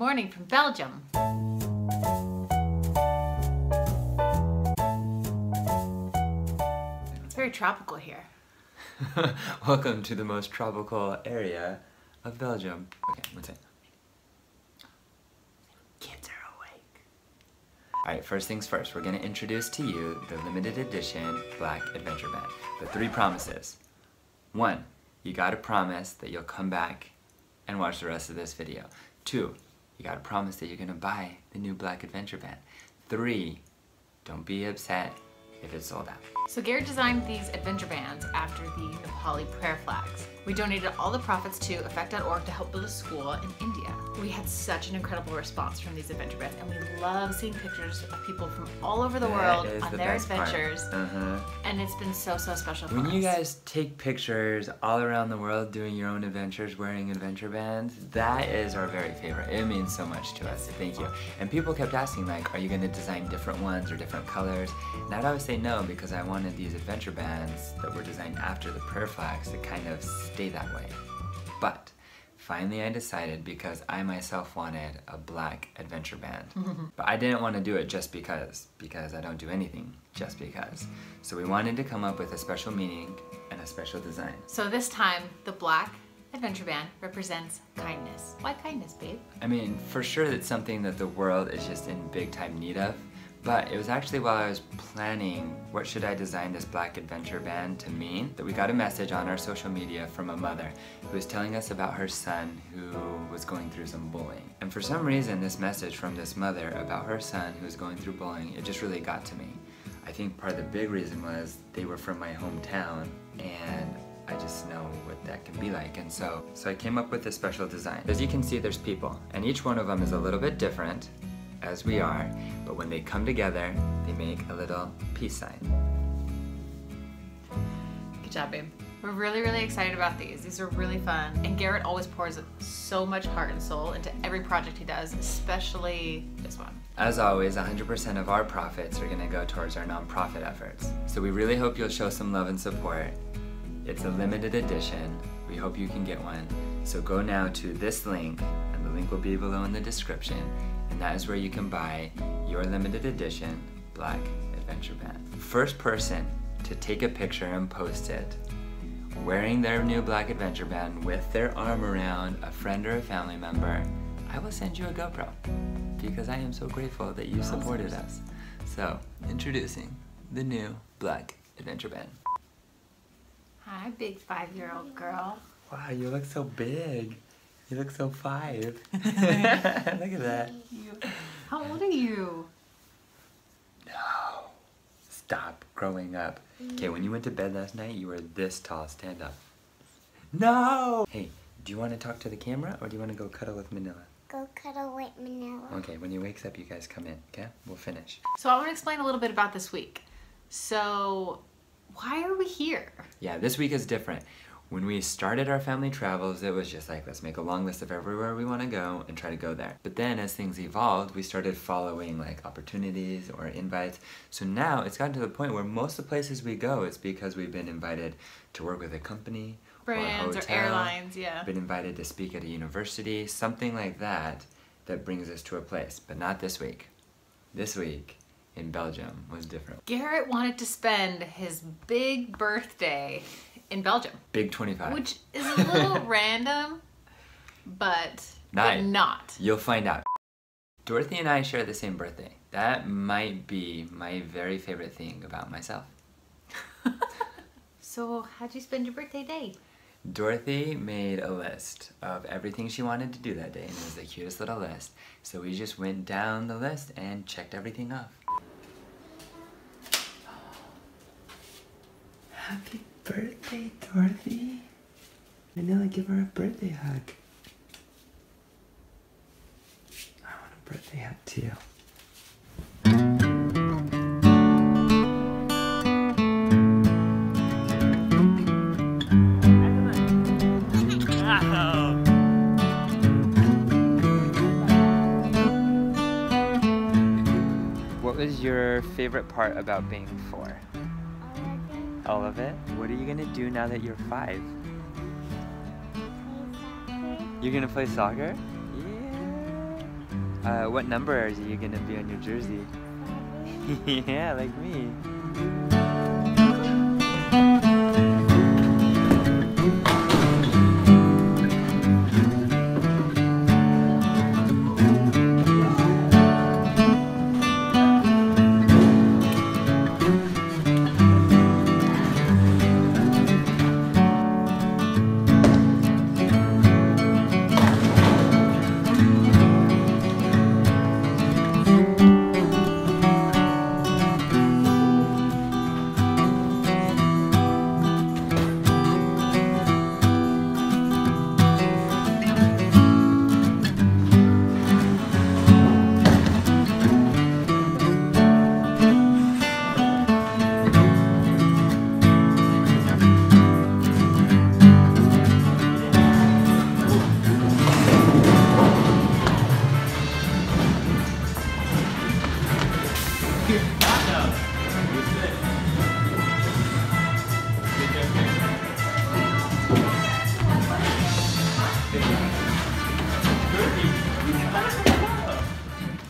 morning from Belgium. It's very tropical here. Welcome to the most tropical area of Belgium. Okay, one second. Kids are awake. Alright, first things first, we're going to introduce to you the limited edition Black Adventure Band. The 3 promises. 1, you gotta promise that you'll come back and watch the rest of this video. 2, you gotta promise that you're gonna buy the new Black Adventure Band. 3, don't be upset if it's sold out. So Garrett designed these adventure bands after the Nepali prayer flags. We donated all the profits to Effect.org to help build a school in India. We had such an incredible response from these adventure bands, and we love seeing pictures of people from all over the world on their adventures. And it's been so special for us. When you guys take pictures all around the world doing your own adventures wearing adventure bands, that is our very favorite. It means so much to us. Thank you. And people kept asking, like, are you going to design different ones or different colors? And I'd always say no, because I wanted these adventure bands that were designed after the prayer flags to kind of stay that way. But finally I decided, because I myself wanted a black adventure band. But I didn't want to do it just because I don't do anything just because. So we wanted to come up with a special meaning and a special design. So this time, the black adventure band represents kindness. Why kindness, babe? I mean, for sure it's something that the world is just in big time need of. But it was actually while I was planning what should I design this black adventure band to mean that we got a message on our social media from a mother who was telling us about her son who was going through some bullying. And for some reason, this message from this mother about her son who was going through bullying, it just really got to me. I think part of the big reason was they were from my hometown, and I just know what that can be like. And so I came up with a special design. As you can see, there's people, and each one of them is a little bit different, as we are, but when they come together, they make a little peace sign. Good job, babe. We're really excited about these. These are really fun. And Garrett always pours so much heart and soul into every project he does, especially this one. As always, 100% of our profits are gonna go towards our nonprofit efforts. So we really hope you'll show some love and support. It's a limited edition. We hope you can get one. So go now to this link, and the link will be below in the description. And that is where you can buy your limited edition Black Adventure Band. First person to take a picture and post it wearing their new Black Adventure Band with their arm around a friend or a family member, I will send you a GoPro, because I am so grateful that you supported us. So, introducing the new Black Adventure Band. Hi, big 5-year-old girl. Wow, you look so big. You look so 5. Look at that. How old are you? No. Stop growing up. Okay, when you went to bed last night, you were this tall. Stand up. No! Hey, do you want to talk to the camera, or do you want to go cuddle with Manila? Go cuddle with Manila. Okay, when he wakes up, you guys come in, okay? We'll finish. So I want to explain a little bit about this week. So, why are we here? Yeah, this week is different. When we started our family travels, it was just like, let's make a long list of everywhere we want to go and try to go there. But then as things evolved, we started following like opportunities or invites. So now it's gotten to the point where most of the places we go, it's because we've been invited to work with a company, Brands or a hotel, or airlines, yeah. Been invited to speak at a university, something like that, that brings us to a place. But not this week. This week in Belgium was different. Garrett wanted to spend his big birthday in Belgium. Big 25. Which is a little random, but not. You'll find out. Dorothy and I share the same birthday. That might be my very favorite thing about myself. So how'd you spend your birthday day? Dorothy made a list of everything she wanted to do that day, and it was the cutest little list. So we just went down the list and checked everything off. Happy birthday, Dorothy. Manila, give her a birthday hug. I want a birthday hug too. What was your favorite part about being 4? All of it? What are you gonna do now that you're 5? You're gonna play soccer? Yeah. What number are you gonna be on your jersey? Yeah, like me.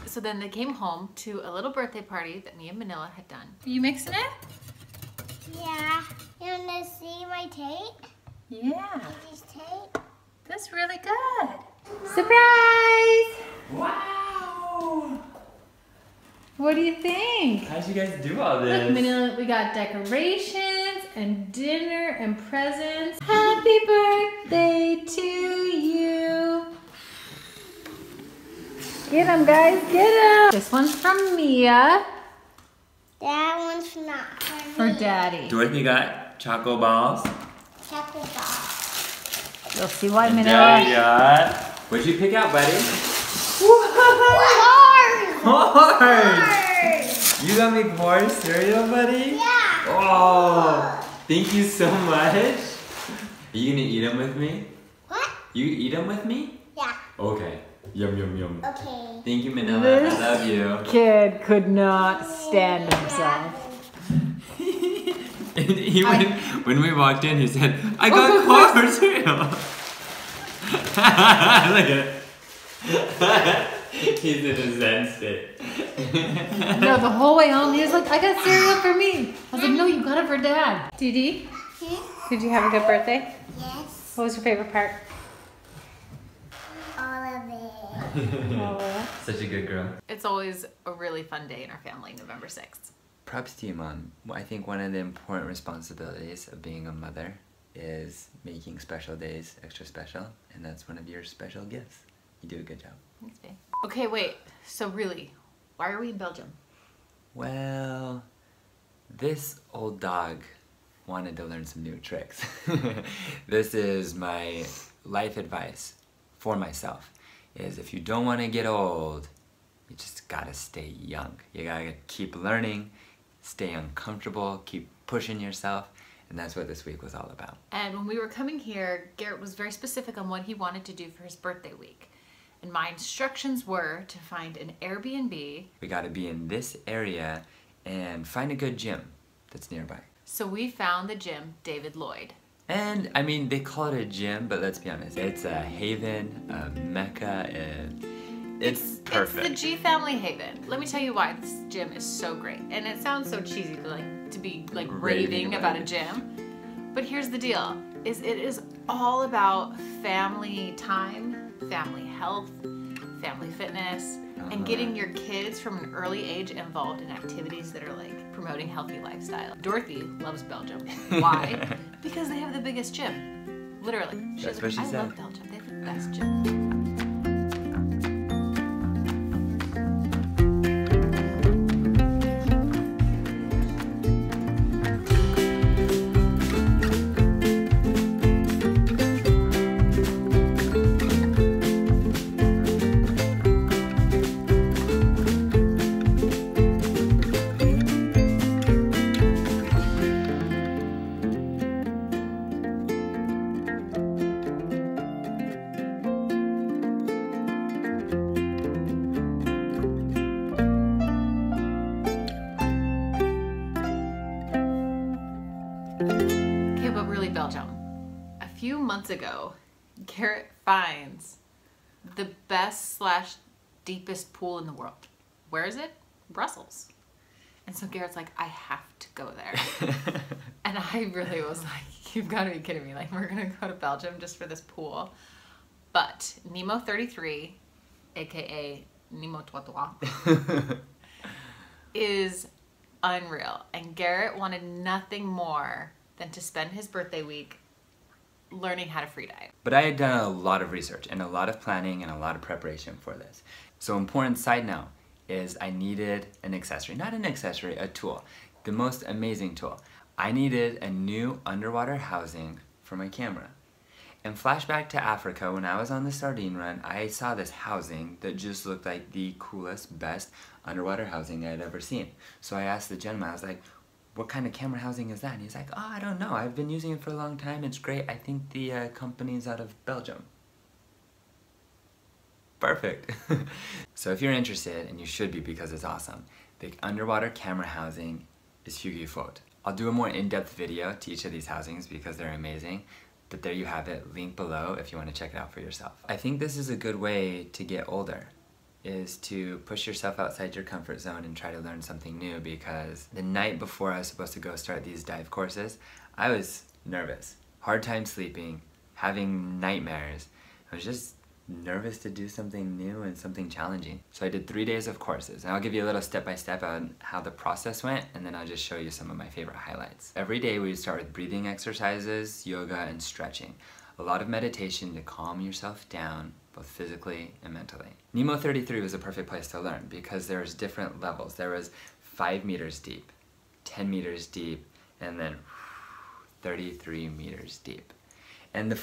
So then they came home to a little birthday party that me and Manila had done. Are you mixing it? Yeah. You want to see my tape? Yeah. This tape? That's really good. Surprise! Wow! What do you think? How'd you guys do all this? Look, Manila, we got decorations and dinner and presents. Happy birthday to you. Get them, guys, get them. This one's from Mia. That one's not For me. Daddy. Dorothy got choco balls. Chocolate bar. You'll see why And Manila. Daddy got... What'd you pick out, buddy? Corn! Corn! You got me corn cereal, buddy? Yeah. Oh, thank you so much. Are you gonna eat them with me? What? You eat them with me? Yeah. Okay. Yum, yum, yum. Okay. Thank you, Manila. This- I love you. Kid could not stand himself. And he when we walked in, he said, I got corn cereal. Look at it. He's in a zen state. No, the whole way home, he was like, I got cereal for me. I was like, no, you got it for Dad. Dee, did you have a good birthday? Yes. What was your favorite part? All of it. Such a good girl. It's always a really fun day in our family, November 6th. Props to you, Mom. Well, I think one of the important responsibilities of being a mother is making special days extra special, and that's one of your special gifts. You do a good job. Thanks, babe. Okay, wait. So really, why are we in Belgium? Well, this old dog wanted to learn some new tricks. This is my life advice for myself, is if you don't want to get old, you just gotta stay young. You gotta keep learning, stay uncomfortable, keep pushing yourself, and that's what this week was all about. And when we were coming here, Garrett was very specific on what he wanted to do for his birthday week. And my instructions were to find an Airbnb. We gotta be in this area and find a good gym that's nearby. So we found the gym, David Lloyd. And I mean, they call it a gym, but let's be honest, it's a haven, a mecca, and it's perfect. It's the G family haven. Let me tell you why this gym is so great. And it sounds so cheesy to be raving about a gym. But here's the deal, is it is all about family time, family health, family fitness, and getting your kids from an early age involved in activities that are like promoting healthy lifestyle. Dorothy loves Belgium. Why? Because they have the biggest gym. Literally. That's what she I said. love Belgium. They have the best gym. Okay, but really Belgium. A few months ago, Garrett finds the best / deepest pool in the world. Where is it? Brussels. And so Garrett's like, I have to go there. And I really was like, you've got to be kidding me. Like, we're going to go to Belgium just for this pool. But Nemo 33, aka Nemo Toitois, is unreal. And Garrett wanted nothing more than to spend his birthday week learning how to free dive. But I had done a lot of research and a lot of planning and a lot of preparation for this. So important side note is I needed an accessory. Not an accessory, a tool. The most amazing tool. I needed a new underwater housing for my camera. And flashback to Africa, when I was on the sardine run, I saw this housing that just looked like the coolest, best underwater housing I had ever seen. So I asked the gentleman, I was like, what kind of camera housing is that? And he's like, oh, I don't know. I've been using it for a long time. It's great. I think the company's out of Belgium. Perfect. So if you're interested, and you should be because it's awesome, the underwater camera housing is Hugo Foot. I'll do a more in-depth video to each of these housings because they're amazing. But there you have it, link below if you want to check it out for yourself. I think this is a good way to get older, is to push yourself outside your comfort zone and try to learn something new, because the night before I was supposed to go start these dive courses, I was nervous. Hard time sleeping, having nightmares. I was just nervous to do something new and something challenging. So I did 3 days of courses, and I'll give you a little step-by-step on how the process went, and then I'll just show you some of my favorite highlights. Every day we would start with breathing exercises, yoga, and stretching. A lot of meditation to calm yourself down, both physically and mentally. Nemo 33 was a perfect place to learn because there's different levels. There was 5 meters deep, 10 meters deep, and then 33 meters deep. And the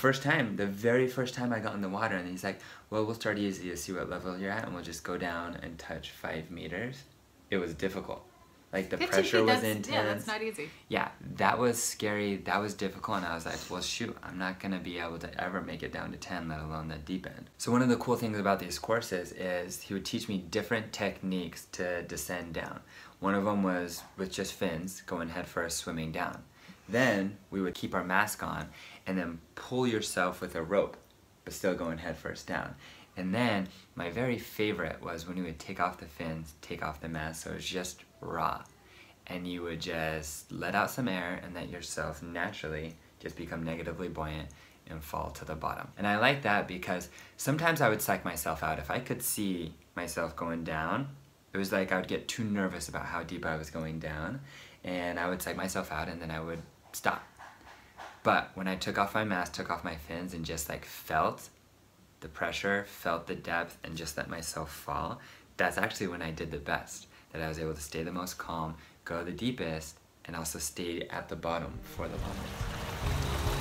very first time I got in the water, and he's like, well, we'll start easy to see what level you're at, and we'll just go down and touch 5 meters. It was difficult. Like, the pressure was intense. Yeah, that's not easy. Yeah, that was scary, that was difficult, and I was like, well, shoot, I'm not gonna be able to ever make it down to 10, let alone the deep end. So one of the cool things about these courses is he would teach me different techniques to descend down. One of them was with just fins, going head first, swimming down. Then we would keep our mask on and then pull yourself with a rope, but still going head first down. And then my very favorite was when you would take off the fins, take off the mask, so it was just raw. And you would just let out some air and let yourself naturally just become negatively buoyant and fall to the bottom. And I like that because sometimes I would psych myself out. If I could see myself going down, it was like I would get too nervous about how deep I was going down, and I would psych myself out and then I would stop. But when I took off my mask, took off my fins, and just like felt the pressure, felt the depth, and just let myself fall, that's actually when I did the best. That I was able to stay the most calm, go the deepest, and also stay at the bottom for the longest.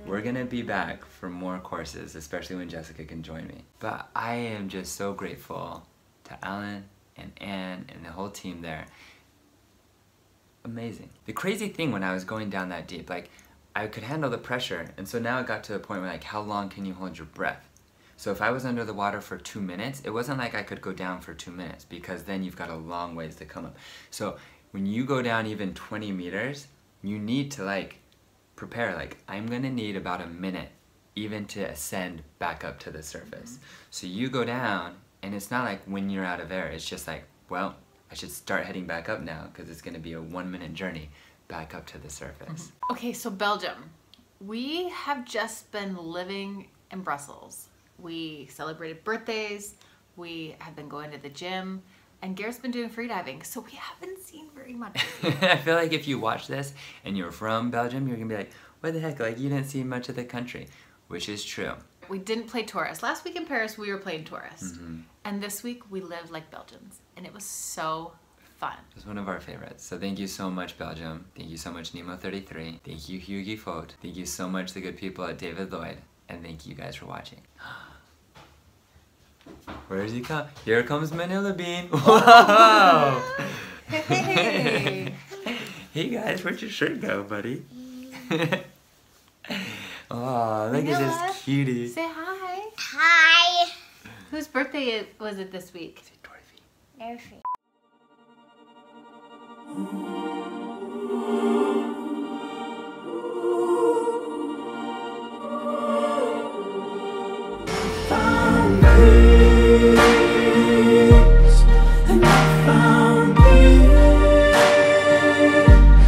We're gonna be back for more courses, especially when Jessica can join me. But I am just so grateful to Alan and Anne and the whole team there. Amazing. The crazy thing when I was going down that deep, like, I could handle the pressure, and so now it got to the point where, like, how long can you hold your breath? So if I was under the water for 2 minutes, it wasn't like I could go down for 2 minutes, because then you've got a long ways to come up. So when you go down even 20 meters, you need to, like, prepare, like, I'm gonna need about a minute even to ascend back up to the surface. So you go down, and it's not like when you're out of air, it's just like, well, I should start heading back up now, because it's gonna be a 1-minute journey back up to the surface. Okay, so Belgium. We have just been living in Brussels. We celebrated birthdays, we have been going to the gym, and Garrett's been doing freediving, so we haven't seen very much of it. I feel like if you watch this and you're from Belgium, you're gonna be like, what the heck, like, you didn't see much of the country, which is true. We didn't play tourists. Last week in Paris, we were playing tourists. And this week, we lived like Belgians, and it was so fun. It was one of our favorites. So thank you so much, Belgium. Thank you so much, Nemo33. Thank you, Hughie Fote. Thank you so much, the good people at David Lloyd. And thank you guys for watching. Where does he come? Here comes Manila Bean. Whoa! Hey! Hey guys, where'd your shirt go, buddy? Oh, look at this cutie. Say hi. Hi. Whose birthday was it this week? Dorothy. Dorothy.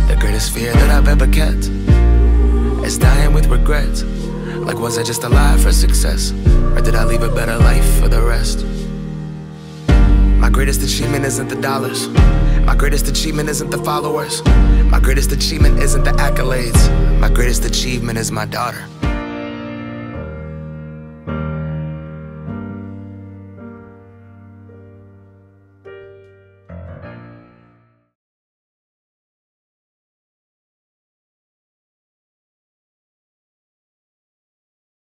The greatest fear that I've ever kept is dying with regrets. Like, was I just alive for success, or did I leave a better life for the rest? My greatest achievement isn't the dollars. My greatest achievement isn't the followers. My greatest achievement isn't the accolades. My greatest achievement is my daughter.